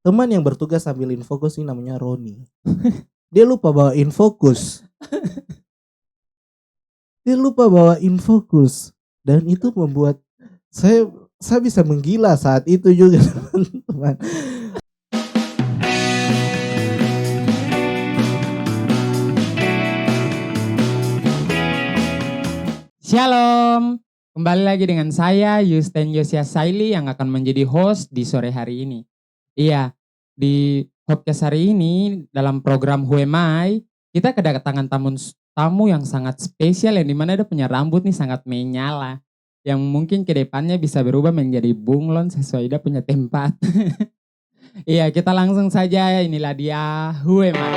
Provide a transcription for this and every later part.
teman yang bertugas sambil infokus ini namanya Roni. Dia lupa bawa infokus. Dan itu membuat saya bisa menggila saat itu juga, teman-teman. Shalom, kembali lagi dengan saya Yusten Yosia Saili yang akan menjadi host di sore hari ini. Iya, di podcast hari ini dalam program Who Am I, kita kedatangan tamu yang sangat spesial yang dimana dia punya rambut nih sangat menyala. Yang mungkin ke depannya bisa berubah menjadi bunglon sesuai dia punya tempat. Iya, kita langsung saja, inilah dia Who Am I.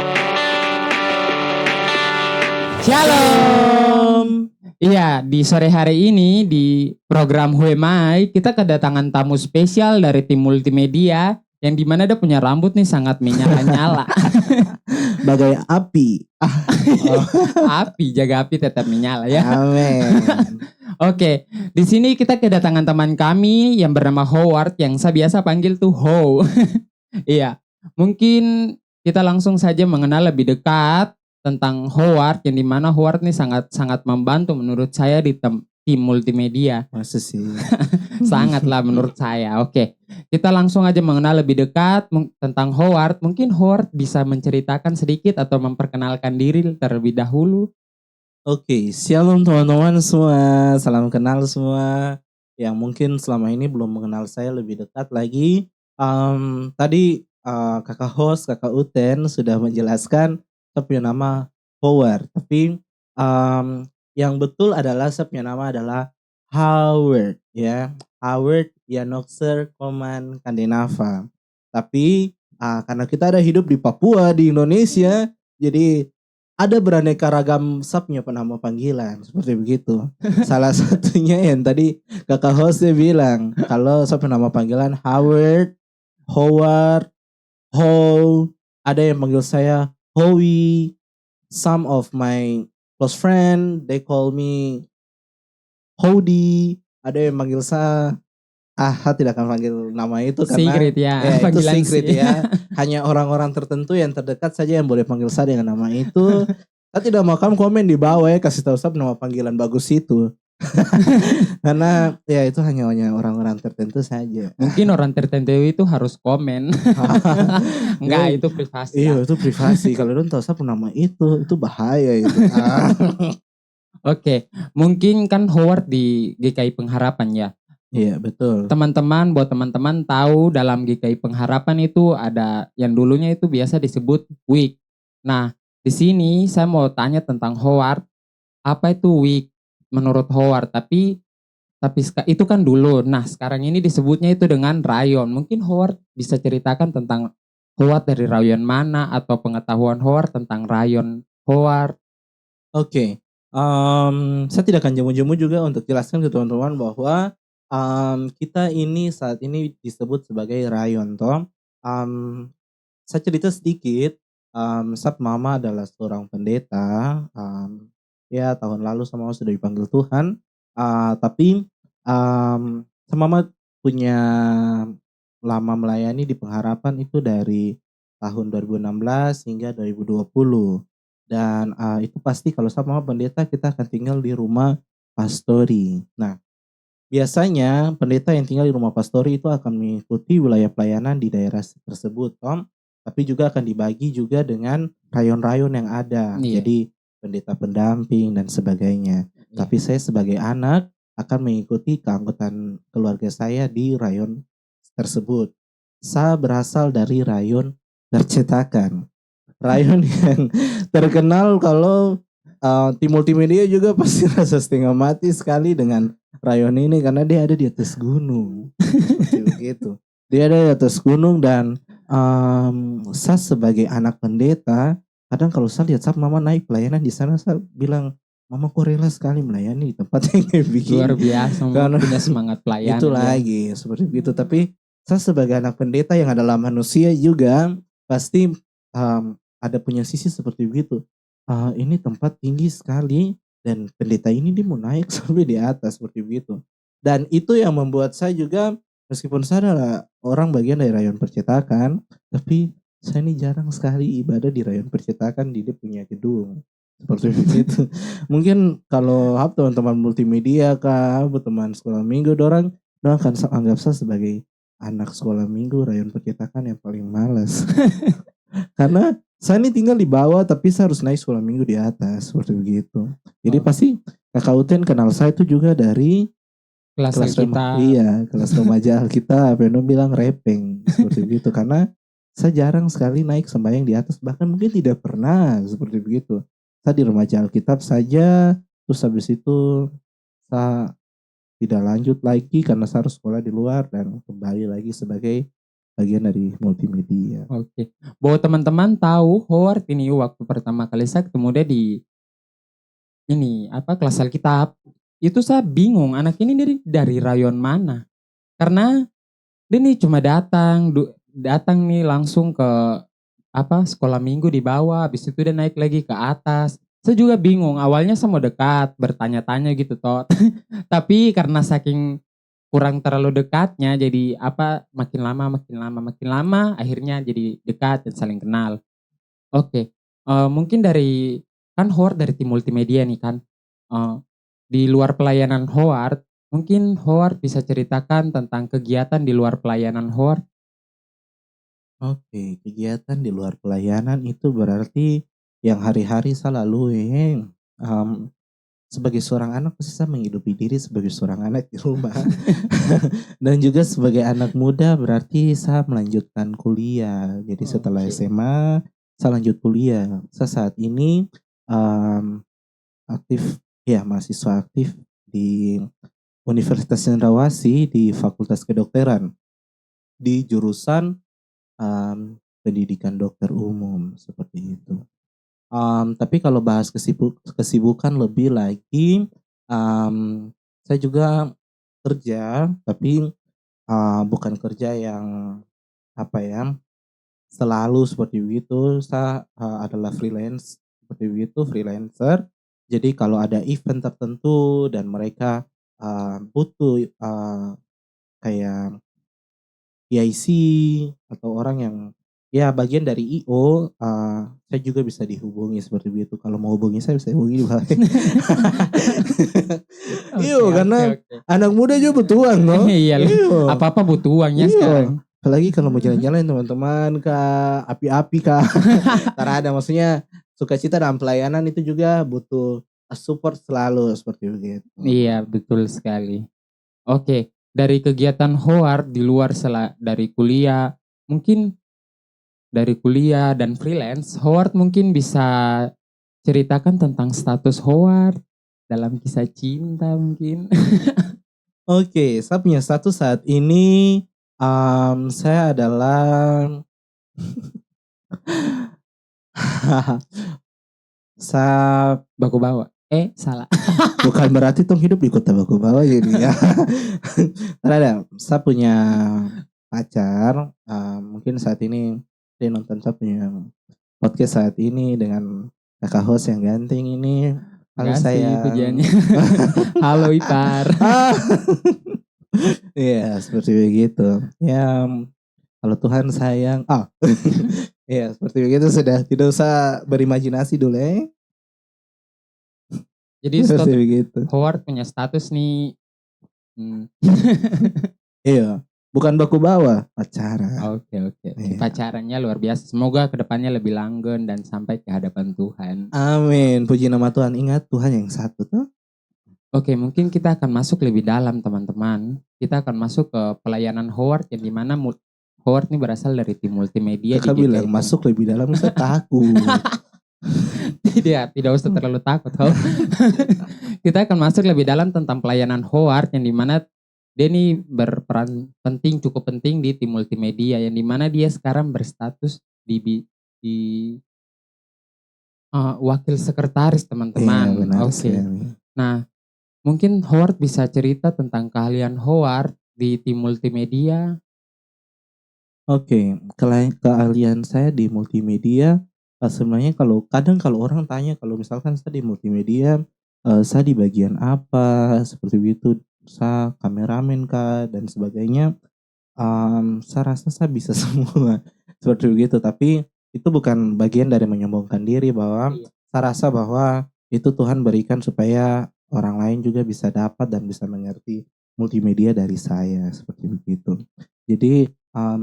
Shalom. Iya, di sore hari ini di program Who Am I, kita kedatangan tamu spesial dari tim multimedia yang dimana dia punya rambut nih sangat menyala-nyala. Bagai api. Api, jaga api tetap menyala ya. Amin. Oke, di sini kita kedatangan teman kami yang bernama Howard yang saya biasa panggil tuh How. Iya, mungkin kita langsung saja mengenal lebih dekat tentang Howard yang dimana Howard nih sangat membantu menurut saya di tim multimedia. Masa sih? Sangatlah menurut saya. Oke, kita langsung aja mengenal lebih dekat tentang Howard. Mungkin Howard bisa menceritakan sedikit atau memperkenalkan diri terlebih dahulu. Oke, shalom teman-teman semua. Salam kenal semua yang mungkin selama ini belum mengenal saya lebih dekat lagi. Tadi kakak host, kakak Uten sudah menjelaskan saya punya nama Howard. Tapi yang betul adalah saya punya nama adalah Howard, ya. Howard Yanoxer Koman Kandenava. Tapi karena kita ada hidup di Papua, di Indonesia, jadi ada beraneka ragam subnya penama panggilan seperti begitu. Salah satunya yang tadi kakak hostnya bilang kalau sub penama panggilan Howard, Ho, ada yang panggil saya Howie. Some of my close friend they call me Hody. Ada yang panggil saya tidak akan panggil nama itu karena secret ya, itu secret ya. Hanya orang-orang tertentu yang terdekat saja yang boleh panggil saya dengan nama itu. Saya tidak mau kamu komen di bawah ya, kasih tahu saya nama panggilan bagus itu. Karena ya itu hanya orang-orang tertentu saja. Mungkin orang tertentu itu harus komen. Enggak, itu privasi. Iya, itu privasi. Kalau lu tahu saya nama itu bahaya itu. Oke, mungkin kan Howard di GKI Pengharapan ya. Iya, betul. Buat teman-teman tahu dalam GKI Pengharapan itu ada yang dulunya itu biasa disebut WIC. Nah, di sini saya mau tanya tentang Howard. Apa itu WIC menurut Howard? Tapi itu kan dulu. Nah, sekarang ini disebutnya itu dengan rayon. Mungkin Howard bisa ceritakan tentang Howard dari rayon mana atau pengetahuan Howard tentang rayon Howard. Oke. Saya tidak akan jemu-jemu juga untuk jelaskan ke teman-teman bahwa kita ini saat ini disebut sebagai rayon toh. Saya cerita sedikit. Saat mama adalah seorang pendeta. Ya tahun lalu sama mama sudah dipanggil Tuhan. Tapi sama mama punya lama melayani di Pengharapan itu dari tahun 2016 hingga 2020. Dan itu pasti kalau sama pendeta kita akan tinggal di rumah pastori. Nah, biasanya pendeta yang tinggal di rumah pastori itu akan mengikuti wilayah pelayanan di daerah tersebut, Tom. Tapi juga akan dibagi juga dengan rayon-rayon yang ada. Iya. Jadi pendeta pendamping dan sebagainya. Iya. Tapi saya sebagai anak akan mengikuti keanggotaan keluarga saya di rayon tersebut. Saya berasal dari rayon Percetakan. Rayon yang terkenal kalau tim multimedia juga pasti rasa setengah mati sekali dengan rayon ini karena dia ada di atas gunung. Seperti begitu. Dia ada di atas gunung dan saya sebagai anak pendeta, kadang kalau saya lihat saat mama naik pelayanan di sana, saya bilang, mama kok rela sekali melayani di tempat yang kayak begini. Luar biasa, karena punya semangat pelayanan. Itu lagi seperti begitu. Tapi saya sebagai anak pendeta yang adalah manusia juga pasti ada punya sisi seperti begitu. Ini tempat tinggi sekali dan pendeta ini dia mau naik sampai di atas seperti begitu. Dan itu yang membuat saya juga, meskipun saya adalah orang bagian dari rayon Percetakan, Tapi saya ini jarang sekali ibadah di Rayon Percetakan di dia punya gedung. Seperti begitu. Mungkin kalau teman-teman multimedia kah, teman sekolah minggu, dorang akan anggap saya sebagai anak sekolah minggu Rayon Percetakan yang paling malas. Karena saya ini tinggal di bawah tapi saya harus naik sekolah minggu di atas. Seperti begitu. Jadi pasti kakak Uten kenal saya itu juga dari Kelas kelas kita. iya, kelas remaja Alkitab. Peno bilang repeng seperti begitu karena saya jarang sekali naik sembahyang di atas, bahkan mungkin tidak pernah seperti begitu. Saya di remaja Alkitab saja, terus habis itu saya tidak lanjut lagi karena saya harus sekolah di luar dan kembali lagi sebagai bagian dari multimedia. Oke. Bahwa teman-teman tahu Howard ini waktu pertama kali saya ketemu dia di kelas Alkitab. Itu saya bingung anak ini dari rayon mana. Karena dia nih cuma datang nih langsung ke sekolah minggu di bawah, habis itu dia naik lagi ke atas. Saya juga bingung, awalnya saya mau dekat, bertanya-tanya gitu toh. Tapi karena saking kurang terlalu dekatnya, jadi makin lama, akhirnya jadi dekat dan saling kenal. Oke, mungkin kan Howard dari tim multimedia nih kan. Eh, di luar pelayanan Howard, mungkin Howard bisa ceritakan tentang kegiatan di luar pelayanan Howard. Oke, kegiatan di luar pelayanan itu berarti yang hari-hari saya lalui. Sebagai seorang anak pasti saya menghidupi diri sebagai seorang anak di rumah. Dan juga sebagai anak muda berarti saya melanjutkan kuliah. Jadi setelah Oke. SMA saya lanjut kuliah. Saya saat ini aktif mahasiswa aktif di Universitas Cendrawasih di Fakultas Kedokteran di jurusan pendidikan dokter umum seperti itu. Tapi kalau bahas kesibukan lebih lagi, saya juga kerja, tapi bukan kerja yang selalu seperti begitu. Saya adalah freelance seperti begitu, freelancer. Jadi kalau ada event tertentu dan mereka butuh kayak PIC atau orang yang bagian dari IO, saya juga bisa dihubungi seperti itu. Kalau mau hubungi saya bisa hubungi Pak. Iya, karena anak muda juga butuh uang, no? Iya, Iya. apa-apa butuh uangnya Iya. sekarang. Apalagi kalau mau jalan-jalan teman-teman kah, api-api kah. Karena ada maksudnya sukacita dalam pelayanan itu juga butuh support selalu seperti begitu. Iya, betul sekali. Oke, dari kegiatan Howard di luar dari kuliah, mungkin dari kuliah dan freelance, Howard mungkin bisa ceritakan tentang status Howard dalam kisah cinta mungkin. Oke, saya punya status saat ini, saya adalah saya Baku bawa. Salah. bukan berarti tong hidup di kota Baku Bawah jadi ya. Terhadap saya punya pacar, mungkin saat ini dia nonton saya punya podcast saat ini dengan kakak host yang ganteng ini. Halo Enggak sih sayang. pujiannya. Halo Ipar. Iya, seperti begitu. Ya, kalau Tuhan sayang. Iya, seperti begitu sudah. Tidak usah berimajinasi dulu ya. Jadi Seperti begitu. Howard punya status nih. Iya, bukan baku bawah, pacaran. Oke. Iya. Pacarannya luar biasa. Semoga kedepannya lebih langgeng dan sampai ke hadapan Tuhan. Amin. Puji nama Tuhan. Ingat Tuhan yang satu tuh. Oke, mungkin kita akan masuk lebih dalam teman-teman. Kita akan masuk ke pelayanan Howard yang dimana Howard ini berasal dari tim multimedia. Kakak bilang masuk lebih dalam, saya takut. Tidak usah terlalu takut. Kita akan masuk lebih dalam tentang pelayanan Howard yang dimana dia ini berperan cukup penting di tim multimedia yang dimana dia sekarang berstatus di wakil sekretaris teman-teman. Iya, Oke. Nah, mungkin Howard bisa cerita tentang keahlian Howard di tim multimedia. Oke, keahlian saya di multimedia sebenarnya kadang kalau orang tanya kalau misalkan saya di multimedia, saya di bagian apa seperti itu, saya kameramen kah dan sebagainya. Saya rasa saya bisa semua, seperti begitu. Tapi itu bukan bagian dari menyombongkan diri bahwa Iya. saya rasa bahwa itu Tuhan berikan supaya orang lain juga bisa dapat dan bisa mengerti multimedia dari saya, seperti begitu. Jadi,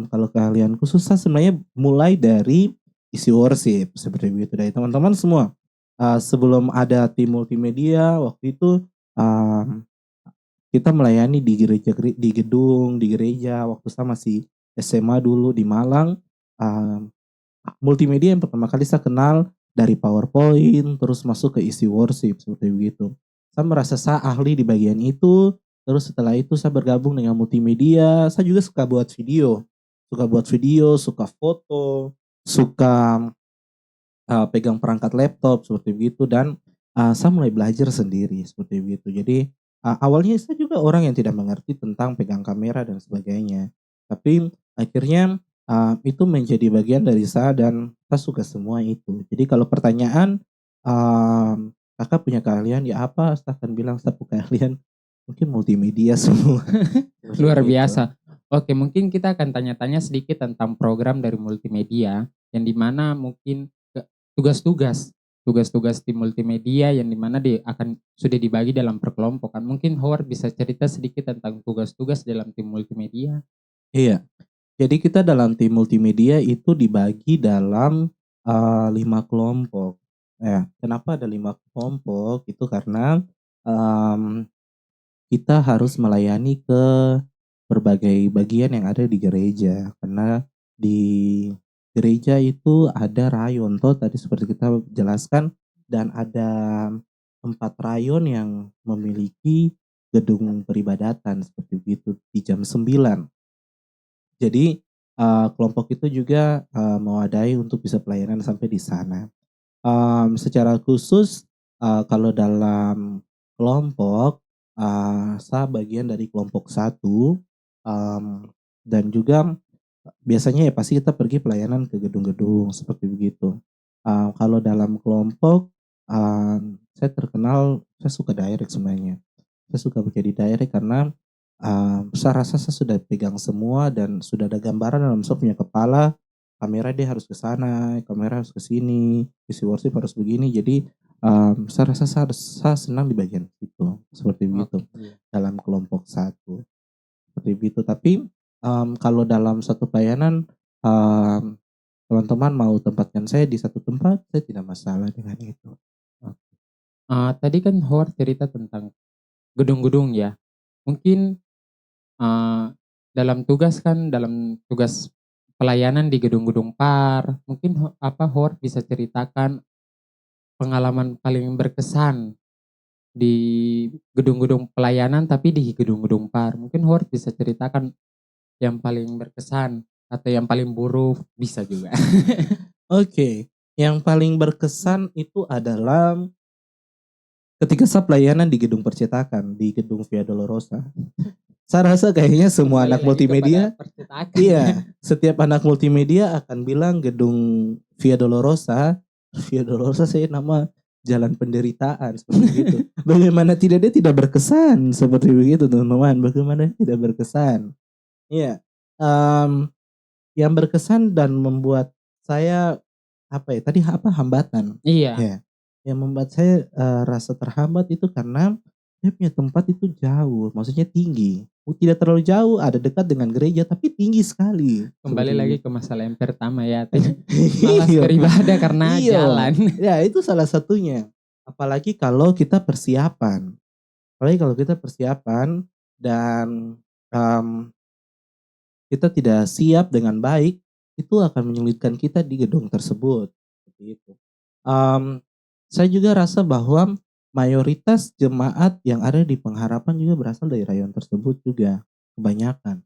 kalau keahlianku susah sebenarnya mulai dari isi worship, seperti begitu. Dari teman-teman semua, sebelum ada tim multimedia waktu itu, mmm kita melayani di di gedung, di gereja waktu saya masih SMA dulu di Malang, mmm, multimedia yang pertama kali saya kenal dari PowerPoint, terus masuk ke isi worship seperti begitu. Saya merasa saya ahli di bagian itu, terus setelah itu saya bergabung dengan multimedia, saya juga suka buat video, suka foto, suka pegang perangkat laptop seperti begitu dan, saya mulai belajar sendiri seperti begitu. Jadi, awalnya saya juga orang yang tidak mengerti tentang pegang kamera dan sebagainya. Tapi akhirnya, itu menjadi bagian dari saya dan saya suka semua itu. Jadi kalau pertanyaan, Kakak punya keahlian, ya apa? Saya akan bilang saya punya keahlian mungkin multimedia semua, seperti Luar begitu. biasa. Oke, mungkin kita akan tanya-tanya sedikit tentang program dari multimedia yang dimana mungkin tugas-tugas tugas-tugas tim multimedia yang dimana akan sudah dibagi dalam perkelompokan. Mungkin Howard bisa cerita sedikit tentang tugas-tugas dalam tim multimedia. Iya. Jadi kita dalam tim multimedia itu dibagi dalam, 5 kelompok. Ya, kenapa ada 5 kelompok? Itu karena, mmm, kita harus melayani ke berbagai bagian yang ada di gereja. Karena di gereja itu ada rayon toh tadi seperti kita jelaskan dan ada 4 rayon yang memiliki gedung peribadatan seperti itu di jam 9. Jadi, kelompok itu juga, mewadahi untuk bisa pelayanan sampai di sana. Secara khusus, kalau dalam kelompok, saya bagian dari kelompok 1, mmm, dan juga biasanya ya pasti kita pergi pelayanan ke gedung-gedung seperti begitu. Kalau dalam kelompok, saya terkenal saya suka direct sebenarnya. Saya suka bekerja di direct karena, saya rasa saya sudah pegang semua dan sudah ada gambaran dalam saya punya kepala, kamera dia harus ke sana, kamera harus ke sini, isi worship harus begini. Jadi, saya rasa saya senang di bagian itu, seperti begitu, Oke, iya. dalam kelompok 1, seperti itu. Tapi, kalau dalam satu pelayanan, teman-teman mau tempatkan saya di satu tempat, saya tidak masalah dengan itu. Oke. Tadi kan Howard cerita tentang gedung-gedung ya. Mungkin Eee, dalam tugas pelayanan di gedung-gedung PAR, mungkin Howard bisa ceritakan pengalaman paling berkesan di gedung-gedung pelayanan, tapi di gedung-gedung PAR. Mungkin Howard bisa ceritakan yang paling berkesan atau yang paling buruk, bisa juga. Oke, yang paling berkesan itu adalah ketika saya pelayanan di gedung percetakan, di gedung Via Dolorosa. Saya rasa kayaknya semua Kembali anak lagi kepada multimedia percetakan ya. iya, setiap anak multimedia akan bilang gedung Via Dolorosa, Via Dolorosa saya nama jalan penderitaan seperti begitu. Bagaimana tidak dia tidak berkesan seperti begitu teman-teman, bagaimana tidak berkesan. Iya, mmm, yang berkesan dan membuat saya, apa ya tadi apa, hambatan. Iya, Ya, yang membuat saya, rasa terhambat itu karena dia punya tempat itu jauh, maksudnya tinggi. Tidak terlalu jauh, ada dekat dengan gereja, tapi tinggi sekali, kembali seperti lagi ke begitu. masalah yang pertama ya, malas Iya, beribadah karena iya, jalan. ya itu salah satunya. Apalagi kalau kita persiapan dan, mmm kita tidak siap dengan baik, itu akan menyulitkan kita di gedung tersebut, seperti itu. Mmm, saya juga rasa bahwa mayoritas jemaat yang ada di pengharapan juga berasal dari rayon tersebut juga, kebanyakan.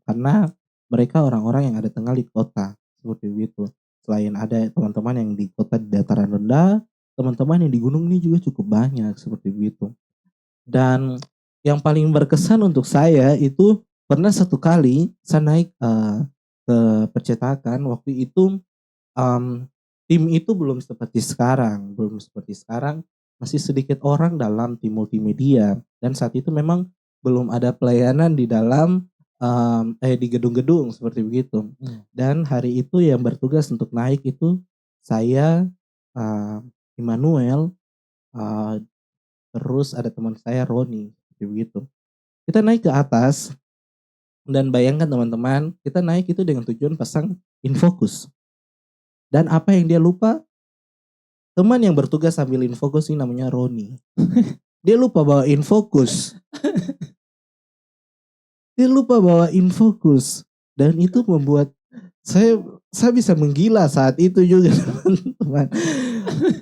Karena mereka orang-orang yang ada tinggal di kota, seperti itu. Selain ada teman-teman yang di kota di dataran rendah, teman-teman yang di gunung ini juga cukup banyak, seperti itu. Dan yang paling berkesan untuk saya itu pernah satu kali saya naik, ke percetakan waktu itu, mmm, tim itu belum seperti sekarang, masih sedikit orang dalam tim multimedia dan saat itu memang belum ada pelayanan di dalam, di gedung-gedung seperti begitu. Dan hari itu yang bertugas untuk naik itu saya, Immanuel, terus ada teman saya Roni, seperti begitu. Kita naik ke atas dan bayangkan teman-teman, kita naik itu dengan tujuan pasang infocus. Dan apa yang dia lupa? Teman yang bertugas sambil infocus ini namanya Roni. Dia lupa bawa infocus. Dan itu membuat saya bisa menggila saat itu juga teman-teman.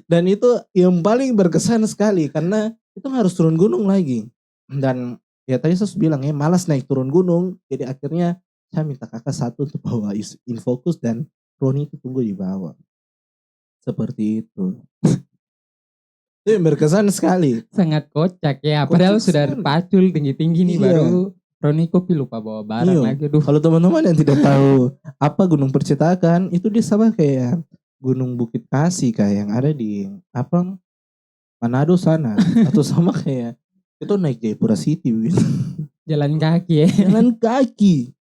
Dan itu yang paling berkesan sekali karena itu harus turun gunung lagi. Dan ya tadi saya bilang ya malas naik turun gunung. Jadi akhirnya saya minta kakak satu untuk bawa infocus dan Roni itu tunggu di bawah. Seperti itu. Itu yang berkesan sekali. Sangat kocak ya. Padahal Kocak sudah sekali. pacul tinggi-tinggi nih, Iya. baru Roni Kopi lupa bawa barang Iya. lagi. Aduh. Kalau teman-teman yang tidak tahu apa Gunung Percetakan, itu dia sama kayak Gunung Bukit Kasih kayak yang ada di Manado sana. Atau sama kayak itu naik Jayapura City gitu. Jalan kaki ya. Jalan kaki.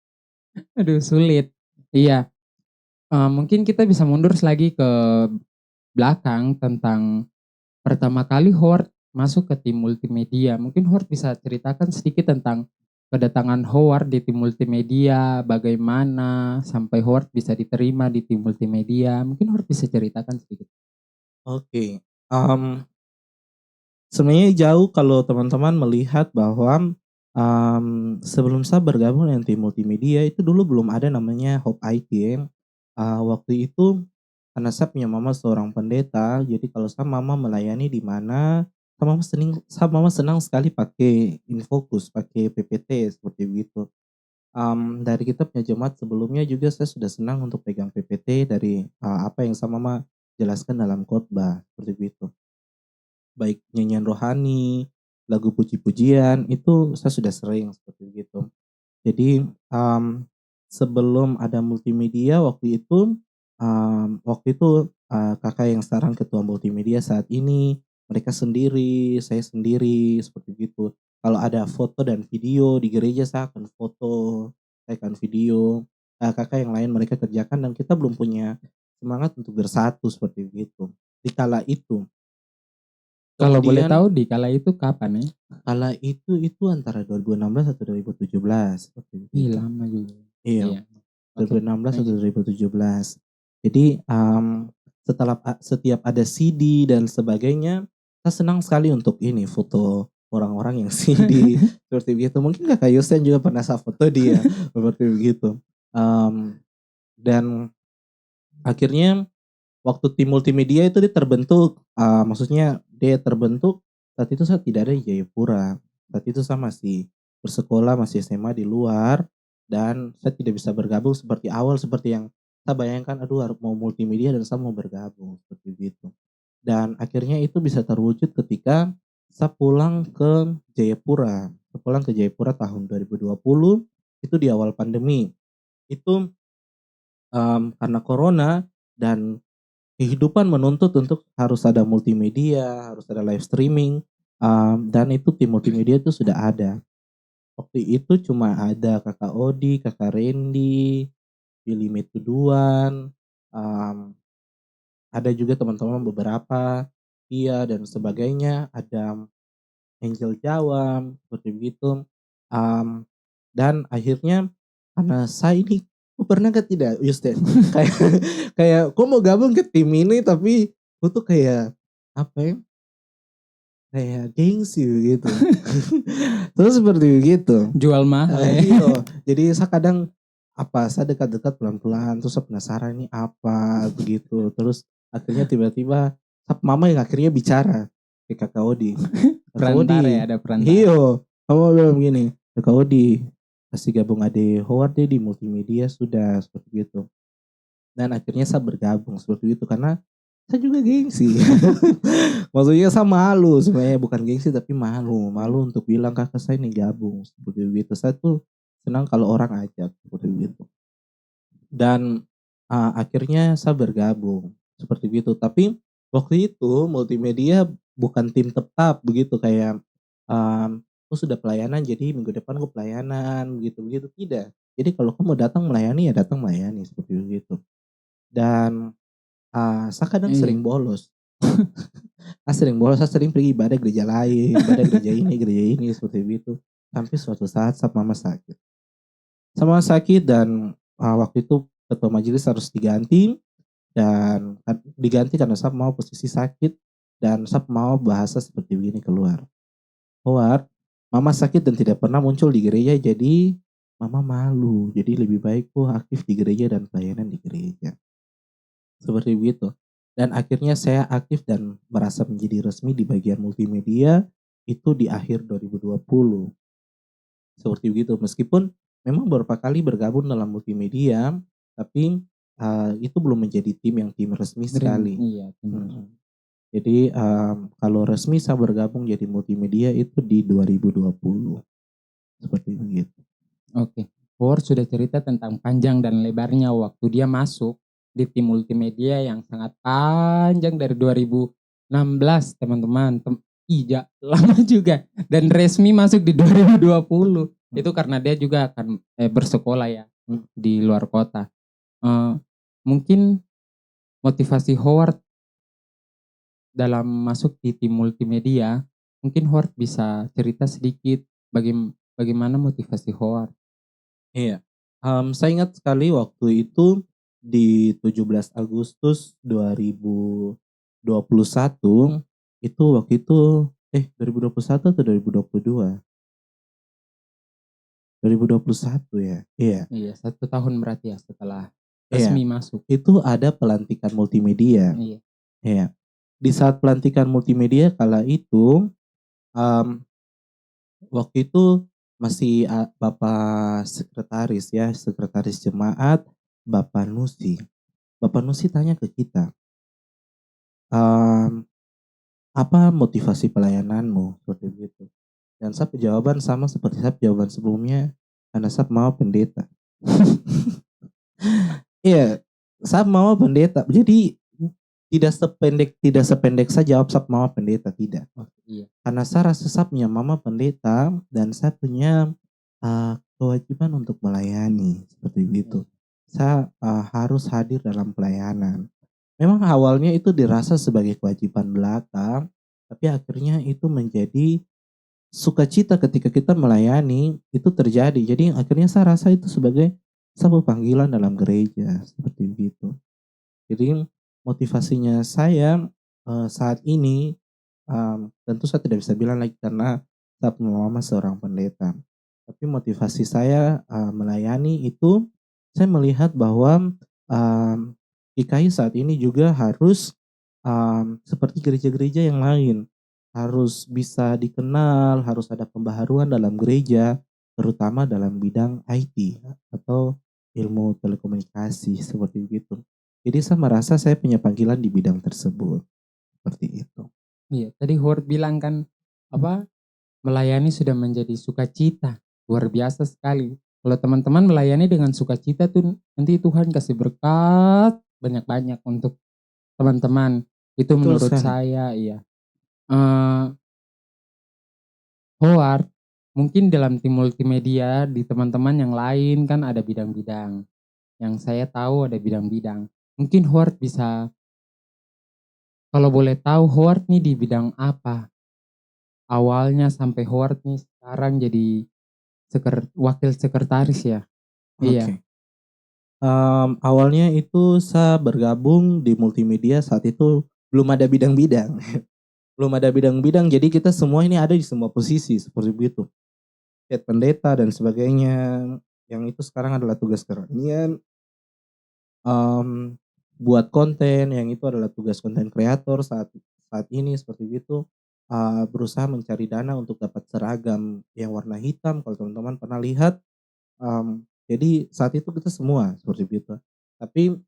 Aduh sulit. Iya. Mungkin kita bisa mundur lagi ke belakang tentang pertama kali Howard masuk ke tim multimedia. Mungkin Howard bisa ceritakan sedikit tentang kedatangan Howard di tim multimedia, bagaimana sampai Howard bisa diterima di tim multimedia. Mungkin Howard bisa ceritakan sedikit. Oke. Sebenarnya jauh kalau teman-teman melihat bahwa sebelum saya bergabung dengan tim multimedia itu dulu belum ada namanya Hope IT ya. Waktu itu karena saya punya mama seorang pendeta, jadi kalau saya mama melayani di mana, saya mama senang sekali pakai infocus, pakai PPT seperti begitu. Dari kita punya jemaat sebelumnya juga saya sudah senang untuk pegang PPT dari apa yang sama mama jelaskan dalam khotbah seperti itu. Baik nyanyian rohani, lagu puji-pujian itu saya sudah sering seperti itu. Jadi sebelum ada multimedia waktu itu kakak yang sekarang ketua multimedia saat ini mereka sendiri, saya sendiri seperti itu. Kalau ada foto dan video di gereja saya akan foto, saya akan video. Kakak yang lain mereka kerjakan dan kita belum punya semangat untuk bersatu seperti itu. Di kala itu. Kalau boleh Kemudian tahu di kala itu kapan ya? kala itu antara 2016 atau 2017 seperti Ih, itu. lama juga. Iya. Oke. 2016 atau 2017. Jadi setiap ada CD dan sebagainya, saya senang sekali untuk ini foto orang-orang yang CD seperti begitu. Mungkin Kakak Yusen juga pernah saya foto dia seperti begitu. Dan akhirnya waktu tim multimedia itu dia terbentuk, maksudnya dia terbentuk saat itu saya tidak ada di Jayapura. Saat itu saya masih bersekolah, masih SMA di luar dan saya tidak bisa bergabung seperti awal seperti yang saya bayangkan, aduh mau multimedia dan saya mau bergabung seperti itu. Dan akhirnya itu bisa terwujud ketika saya pulang ke Jayapura. Saya pulang ke Jayapura tahun 2020 itu di awal pandemi. Itu karena corona dan kehidupan menuntut untuk harus ada multimedia, harus ada live streaming, dan itu tim multimedia itu sudah ada. Waktu itu cuma ada Kakak Odi, Kakak Randy, Billy Metuduan, ada juga teman-teman beberapa, Iya dan sebagainya, ada Angel Jawam, seperti begitu. Dan akhirnya karena saya ini, pernah gak tidak Yusten? kayak kayak kok mau gabung ke tim ini tapi gue tuh kayak apa ya? Kayak gengsi gitu. Terus seperti begitu. Jual mahal ya. Iya. Jadi saya kadang saya dekat-dekat pelan-pelan terus saya penasaran ini apa begitu. Terus akhirnya tiba-tiba mama yang akhirnya bicara ke Kakak Odi. Kakak Perantara ya, Odi. ada perantara. Iyo, kamu bilang gini, Kakak Odi kasih gabung Ade Howard deh di multimedia sudah seperti itu. Dan akhirnya saya bergabung seperti itu karena saya juga gengsi. Maksudnya saya malu sebenarnya, bukan gengsi tapi malu. Malu untuk bilang kakak saya ini gabung seperti itu. Saya tuh senang kalau orang ajak seperti itu. Dan akhirnya saya bergabung seperti itu. Tapi waktu itu multimedia bukan tim tetap begitu kayak "Oh sudah pelayanan jadi minggu depan gue pelayanan," begitu-begitu, tidak. Jadi kalau kamu datang melayani, ya datang melayani, seperti begitu. Dan, saya kadang Iya. sering bolos. Saya sering pergi ibadah gereja lain, ibadah gereja ini, seperti itu. Sampai suatu saat mama sakit. Mama sakit dan, waktu itu ketua majelis harus diganti dan diganti karena saya mau posisi sakit dan saya mau bahasa seperti begini keluar. "Howard, mama sakit dan tidak pernah muncul di gereja jadi mama malu. Jadi lebih baik aktif di gereja dan pelayanan di gereja." Seperti begitu. Dan akhirnya saya aktif dan merasa menjadi resmi di bagian multimedia itu di akhir 2020. Seperti begitu. Meskipun memang beberapa kali bergabung dalam multimedia, tapi itu belum menjadi tim resmi sekali. Iya, Mhm. Jadi kalau resmi saya bergabung jadi multimedia itu di 2020. Seperti begitu. Oke. Howard sudah cerita tentang panjang dan lebarnya waktu dia masuk di tim multimedia yang sangat panjang dari 2016 teman-teman. Iya, lama juga. Dan resmi masuk di 2020. Itu karena dia juga akan bersekolah ya di luar kota. Mungkin motivasi Howard dalam masuk di tim multimedia, mungkin Howard bisa cerita sedikit bagaimana motivasi Howard. Iya. Saya ingat sekali waktu itu di 17 Agustus 2021, itu waktu itu 2021 atau 2022? 2021 ya? Iya, Iya, 1 tahun berarti ya setelah iya. resmi masuk. Itu ada pelantikan multimedia. Iya. Iya. Di saat pelantikan multimedia kala itu, mmm, waktu itu masih Bapak sekretaris ya, sekretaris jemaat, Bapak Nusi. Bapak Nusi tanya ke kita, mmm, "Apa motivasi pelayananmu?" Seperti begitu. Dan saya jawaban sama seperti saya jawaban sebelumnya, "Karena saya mau pendeta." Iya, saya mau pendeta. Jadi tidak sependek saya jawab saya mau pendeta, tidak. Oh, iya. Karena saya rasa saya punya mama pendeta dan saya punya, kewajiban untuk melayani, seperti itu. Iya. Saya, harus hadir dalam pelayanan. Memang awalnya itu dirasa sebagai kewajiban belaka, tapi akhirnya itu menjadi sukacita ketika kita melayani, itu terjadi. Jadi akhirnya saya rasa itu sebagai satu panggilan dalam gereja, seperti begitu. Jadi motivasinya saya, saat ini, tentu saya tidak bisa bilang lagi karena saya punya mama seorang pendeta. Tapi motivasi saya, melayani itu, saya melihat bahwa, GKI saat ini juga harus, seperti gereja-gereja yang lain, harus bisa dikenal, harus ada pembaharuan dalam gereja, terutama dalam bidang IT atau ilmu telekomunikasi, seperti begitu. Jadi saya merasa saya punya panggilan di bidang tersebut, seperti itu. Iya, tadi Howard bilang kan, apa, melayani sudah menjadi sukacita. Luar biasa sekali. Kalau teman-teman melayani dengan sukacita tuh nanti Tuhan kasih berkat banyak-banyak untuk teman-teman. Itu Betul menurut sekali. saya, iya. Eee, Howard, mungkin dalam tim multimedia di teman-teman yang lain kan ada bidang-bidang. Yang saya tahu ada bidang-bidang. Mungkin Howard bisa, kalau boleh tahu Howard nih di bidang apa? Awalnya sampai Howard nih sekarang jadi wakil sekretaris ya? Iya. Oke. Awalnya itu saya bergabung di multimedia saat itu belum ada bidang-bidang, belum ada bidang-bidang jadi kita semua ini ada di semua posisi seperti begitu. Head pendeta dan sebagainya, yang itu sekarang adalah tugas kerohanian, buat konten yang itu adalah tugas konten kreator saat saat ini seperti itu, berusaha mencari dana untuk dapat seragam yang warna hitam kalau teman-teman pernah lihat. Jadi saat itu kita semua seperti itu. Tapi,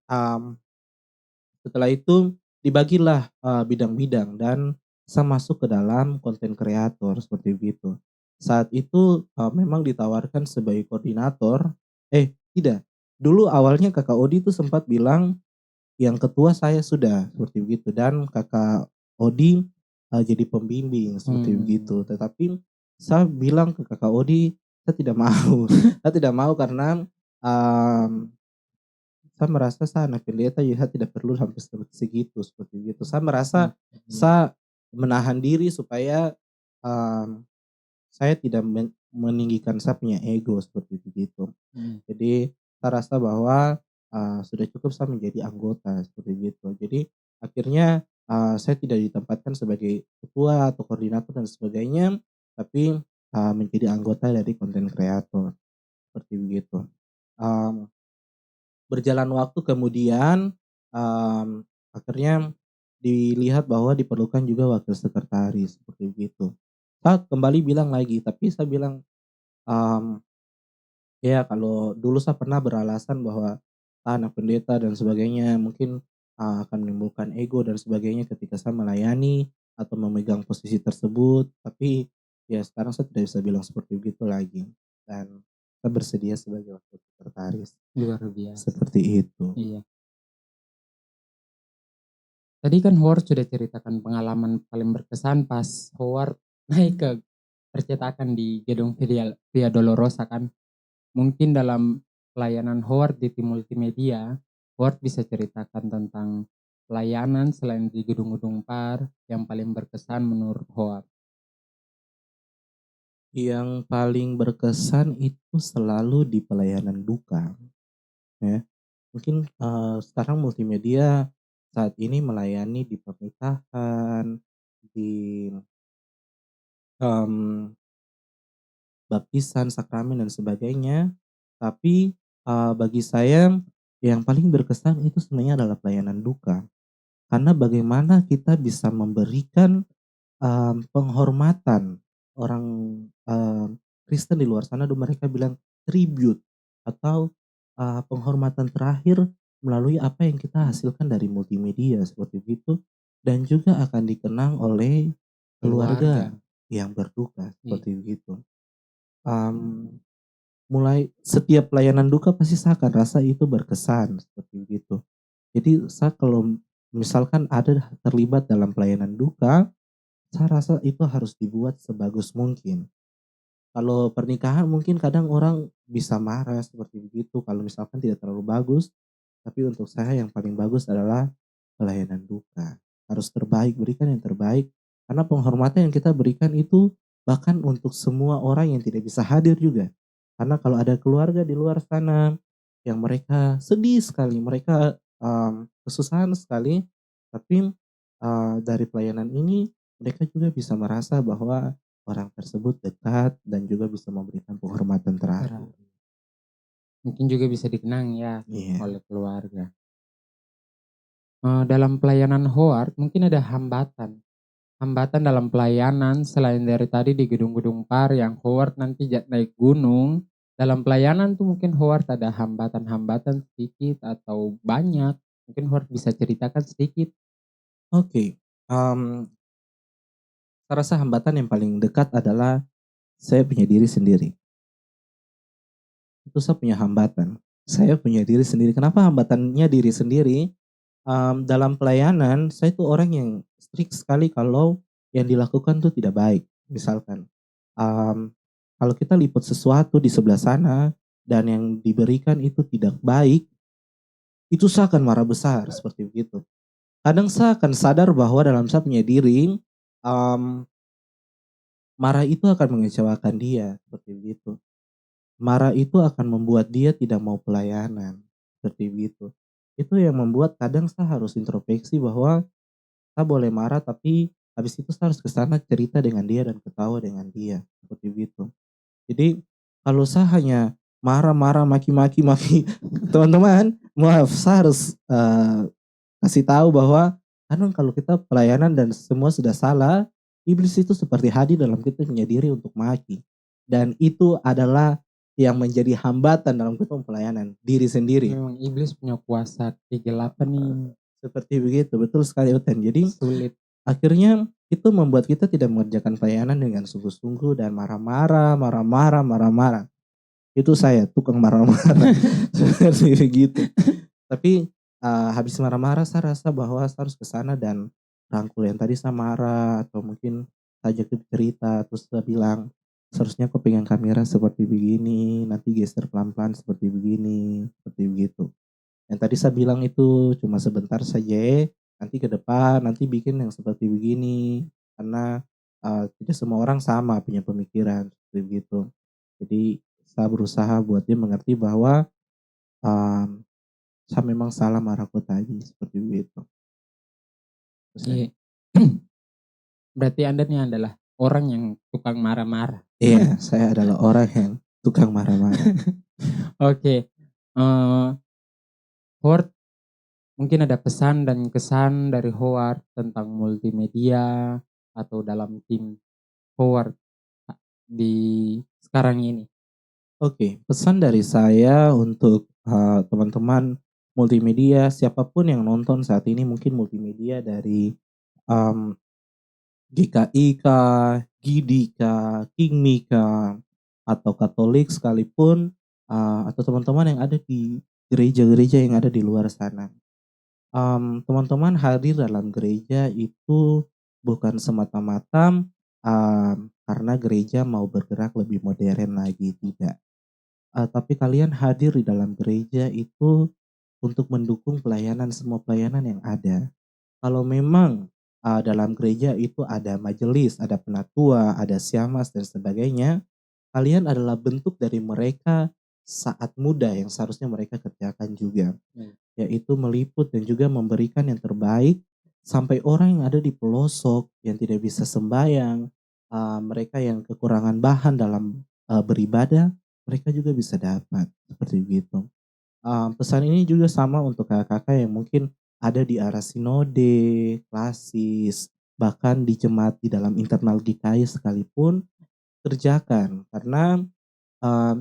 setelah itu dibagilah, bidang-bidang dan saya masuk ke dalam konten kreator seperti begitu. Saat itu, memang ditawarkan sebagai koordinator tidak, dulu awalnya Kakak Odi itu sempat bilang, yang ketua saya sudah, seperti begitu dan Kakak Odi, jadi pembimbing seperti Mmm. begitu. Tetapi saya bilang ke Kakak Odi, saya tidak mau. Saya tidak mau karena, mmm, saya merasa saya anak pendeta, ya saya tidak perlu sampai seperti segitu, seperti itu. Saya merasa Mhm. saya menahan diri supaya, mmm, saya tidak meninggikan saya punya ego, seperti begitu. Mhm. Jadi saya rasa bahwa, sudah cukup saya menjadi anggota, seperti itu. Jadi akhirnya, saya tidak ditempatkan sebagai ketua atau koordinator dan sebagainya, tapi, menjadi anggota dari konten kreator, seperti begitu. Mmm, Berjalan waktu kemudian, akhirnya dilihat bahwa diperlukan juga wakil sekretaris, seperti begitu. Saya kembali bilang lagi, tapi saya bilang, mmm ya, kalau dulu saya pernah beralasan bahwa, anak pendeta dan sebagainya mungkin, akan menimbulkan ego dan sebagainya ketika saya melayani atau memegang posisi tersebut, tapi ya sekarang saya tidak bisa bilang seperti begitu lagi, dan saya bersedia sebagai wakil sekretaris, Luar biasa. seperti itu. Iya. Tadi kan Howard sudah ceritakan pengalaman paling berkesan pas Howard naik ke percetakan di gedung Via Dolorosa kan. Mungkin dalam pelayanan Howard di tim multimedia, Howard bisa ceritakan tentang pelayanan selain di gedung-gedung par yang paling berkesan menurut Howard. Yang paling berkesan itu selalu di pelayanan duka, ya. Mungkin, sekarang multimedia saat ini melayani di pernikahan, di, mmm, baptisan, sakramen dan sebagainya. Tapi, bagi saya yang paling berkesan itu sebenarnya adalah pelayanan duka. Karena bagaimana kita bisa memberikan, penghormatan orang, Kristen di luar sana mereka bilang tribute atau, penghormatan terakhir melalui apa yang kita hasilkan dari multimedia seperti itu, dan juga akan dikenang oleh keluarga Keluarga. yang berduka Iya. seperti begitu. Mmm, Mulai setiap pelayanan duka pasti saya akan rasa itu berkesan seperti begitu. Jadi saya kalau misalkan ada terlibat dalam pelayanan duka, saya rasa itu harus dibuat sebagus mungkin. Kalau pernikahan mungkin kadang orang bisa marah seperti begitu kalau misalkan tidak terlalu bagus, tapi untuk saya yang paling bagus adalah pelayanan duka. Harus terbaik, berikan yang terbaik, karena penghormatan yang kita berikan itu bahkan untuk semua orang yang tidak bisa hadir juga. Karena kalau ada keluarga di luar sana yang mereka sedih sekali, mereka, kesusahan sekali, tapi, dari pelayanan ini mereka juga bisa merasa bahwa orang tersebut dekat dan juga bisa memberikan penghormatan terakhir. Mungkin juga bisa dikenang ya Iya. oleh keluarga. Dalam pelayanan Howard mungkin ada hambatan. Hambatan dalam pelayanan selain dari tadi di gedung-gedung par yang Howard nanti naik gunung, dalam pelayanan tuh mungkin Howard ada hambatan-hambatan sedikit atau banyak? Mungkin Howard bisa ceritakan sedikit? Oke, saya rasa hambatan yang paling dekat adalah saya punya diri sendiri. Itu saya punya hambatan. Saya punya diri sendiri. Kenapa hambatannya diri sendiri? Dalam pelayanan saya itu orang yang strict sekali kalau yang dilakukan tuh tidak baik. Misalkan, mmm, kalau kita liput sesuatu di sebelah sana dan yang diberikan itu tidak baik, itu saya akan marah besar seperti begitu. Kadang saya akan sadar bahwa dalam saya punya diri, mmm, marah itu akan mengecewakan dia, seperti begitu. Marah itu akan membuat dia tidak mau pelayanan, seperti begitu. Itu yang membuat kadang saya harus introspeksi bahwa saya boleh marah tapi habis itu saya harus ke sana cerita dengan dia dan ketawa dengan dia, seperti begitu. Jadi kalau saya hanya marah-marah, maki-maki, maki teman-teman, maaf saya harus, kasih tahu bahwa kadang kalau kita pelayanan dan semua sudah salah, iblis itu seperti hadir dalam kita punya diri untuk maki. Dan itu adalah yang menjadi hambatan dalam kita pelayanan, diri sendiri. Memang iblis punya kuasa kegelapan nih, Seperti begitu, betul sekali Uten. Jadi sulit. akhirnya itu membuat kita tidak mengerjakan pelayanan dengan sungguh-sungguh dan marah-marah, marah-marah, marah-marah. Itu saya, tukang marah-marah, seperti begitu. Tapi, habis marah-marah saya rasa bahwa saya harus ke sana dan rangkul yang tadi saya marah atau mungkin saya ajak dia cerita, terus saya bilang, seharusnya kau pegang kamera seperti begini, nanti geser pelan-pelan seperti begini, seperti begitu. Yang tadi saya bilang itu cuma sebentar saja, nanti ke depan nanti bikin yang seperti begini. Karena tidak semua orang sama punya pemikiran seperti begitu. Jadi saya berusaha buat dia mengerti bahwa um, saya memang salah marahku tadi seperti begitu. Iya. Berarti Anda nih adalah orang yang tukang marah-marah. Iya, saya adalah orang yang tukang marah-marah. Oke. Howard, mungkin ada pesan dan kesan dari Howard tentang multimedia atau dalam tim Howard di sekarang ini. Oke, pesan dari saya untuk teman-teman multimedia, siapapun yang nonton saat ini mungkin multimedia dari um, GKI kah, GIDI kah, KINGMI kah, atau Katolik sekalipun, atau teman-teman yang ada di gereja-gereja yang ada di luar sana. Teman-teman hadir dalam gereja itu bukan semata-mata karena gereja mau bergerak lebih modern lagi, tidak. Tapi kalian hadir di dalam gereja itu untuk mendukung pelayanan, semua pelayanan yang ada. Kalau memang dalam gereja itu ada majelis, ada penatua, ada siamas dan sebagainya, kalian adalah bentuk dari mereka saat muda yang seharusnya mereka kerjakan juga. Yaitu meliput dan juga memberikan yang terbaik sampai orang yang ada di pelosok yang tidak bisa sembahyang, mereka yang kekurangan bahan dalam beribadah, mereka juga bisa dapat seperti begitu. Pesan ini juga sama untuk kakak-kakak yang mungkin ada di arah sinode, klasis, bahkan di jemaat di dalam internal GKI sekalipun, kerjakan. Karena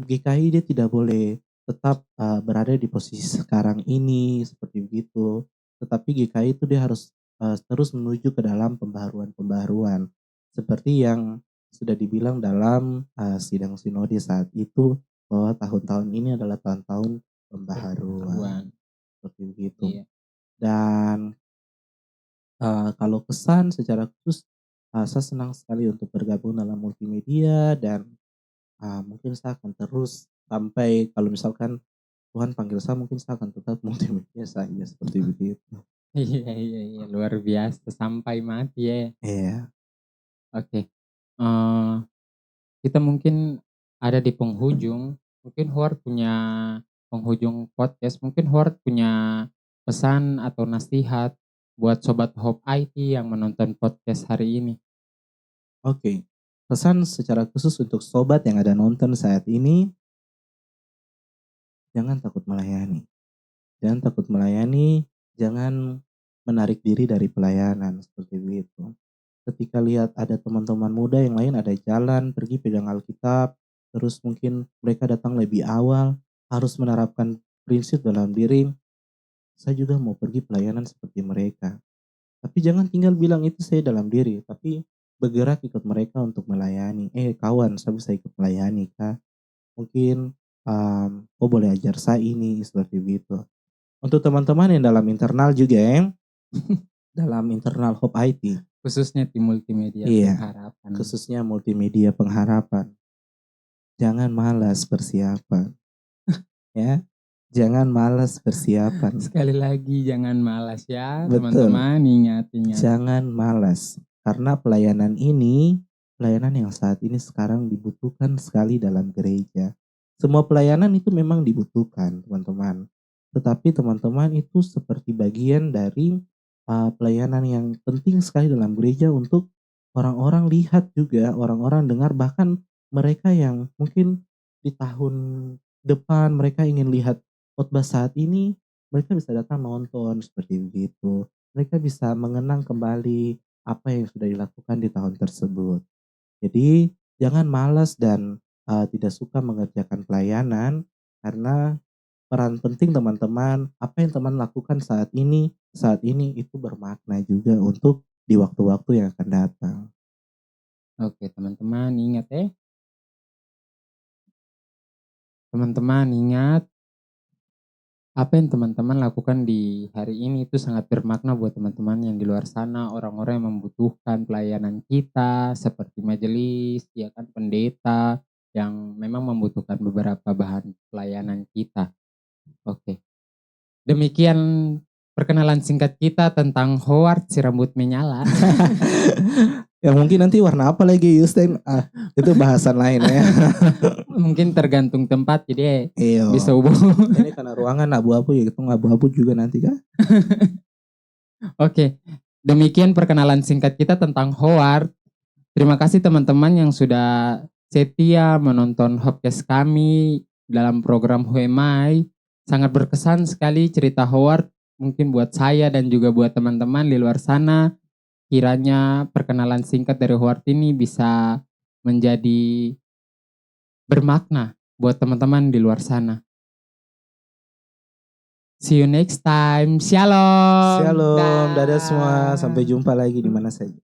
GKI dia tidak boleh tetap berada di posisi sekarang ini seperti begitu. Tetapi GKI itu dia harus terus menuju ke dalam pembaharuan-pembaharuan. Seperti yang sudah dibilang dalam sidang sinode saat itu bahwa tahun-tahun ini adalah tahun-tahun pembaharuan. Seperti begitu. Iya. Dan kalau pesan secara khusus saya senang sekali untuk bergabung dalam multimedia dan mungkin saya akan terus sampai kalau misalkan Tuhan panggil saya mungkin saya akan tetap multimedia saja seperti begitu. Iya, iya, iya, luar biasa sampai mati ya. Iya. Oke. Eh, kita mungkin ada di penghujung. Mungkin Howard punya penghujung podcast. Mungkin Howard punya pesan atau nasihat buat Sobat Hope IT yang menonton podcast hari ini. Oke. Pesan secara khusus untuk sobat yang ada nonton saat ini, jangan takut melayani. Jangan takut melayani, jangan menarik diri dari pelayanan seperti itu. Ketika lihat ada teman-teman muda yang lain ada jalan pergi pegang Alkitab, terus mungkin mereka datang lebih awal, harus menerapkan prinsip dalam diri, saya juga mau pergi pelayanan seperti mereka. Tapi jangan tinggal bilang itu saya dalam diri, tapi bergerak ikut mereka untuk melayani. Kawan, saya bisa ikut melayani kah? Mungkin kau boleh ajar saya ini seperti itu. Untuk teman-teman yang dalam internal juga dalam internal Hope IT. Khususnya tim multimedia Iya, pengharapan. khususnya multimedia pengharapan. Jangan malas persiapan. Ya, jangan malas persiapan. Sekali lagi jangan malas ya Betul. teman-teman, ingat. Jangan malas. Karena pelayanan ini, pelayanan yang saat ini sekarang dibutuhkan sekali dalam gereja. Semua pelayanan itu memang dibutuhkan, teman-teman. Tetapi teman-teman itu seperti bagian dari pelayanan yang penting sekali dalam gereja untuk orang-orang lihat juga, orang-orang dengar, bahkan mereka yang mungkin di tahun depan mereka ingin lihat khotbah saat ini, mereka bisa datang nonton seperti begitu. Mereka bisa mengenang kembali apa yang sudah dilakukan di tahun tersebut. Jadi jangan malas dan tidak suka mengerjakan pelayanan karena peran penting teman-teman, apa yang teman lakukan saat ini itu bermakna juga untuk di waktu-waktu yang akan datang. Oke teman-teman ingat ya. Teman-teman ingat apa yang teman-teman lakukan di hari ini itu sangat bermakna buat teman-teman yang di luar sana, orang-orang yang membutuhkan pelayanan kita seperti majelis, ya kan, pendeta yang memang membutuhkan beberapa bahan pelayanan kita. Oke. Demikian perkenalan singkat kita tentang Howard si rambut menyala. Ya mungkin nanti warna apa lagi Yusten? Itu bahasan lain ya. Mungkin tergantung tempat jadi Iya. bisa ubah. Ini karena ruangan abu-abu ya, itu abu-abu juga nanti kan. Oke, demikian perkenalan singkat kita tentang Howard. Terima kasih teman-teman yang sudah setia menonton podcast kami dalam program Who Am I. Sangat berkesan sekali cerita Howard, mungkin buat saya dan juga buat teman-teman di luar sana. Kiranya perkenalan singkat dari Howard ini bisa menjadi bermakna buat teman-teman di luar sana. See you next time. Shalom. Shalom, dadah semua. Sampai jumpa lagi di mana saja.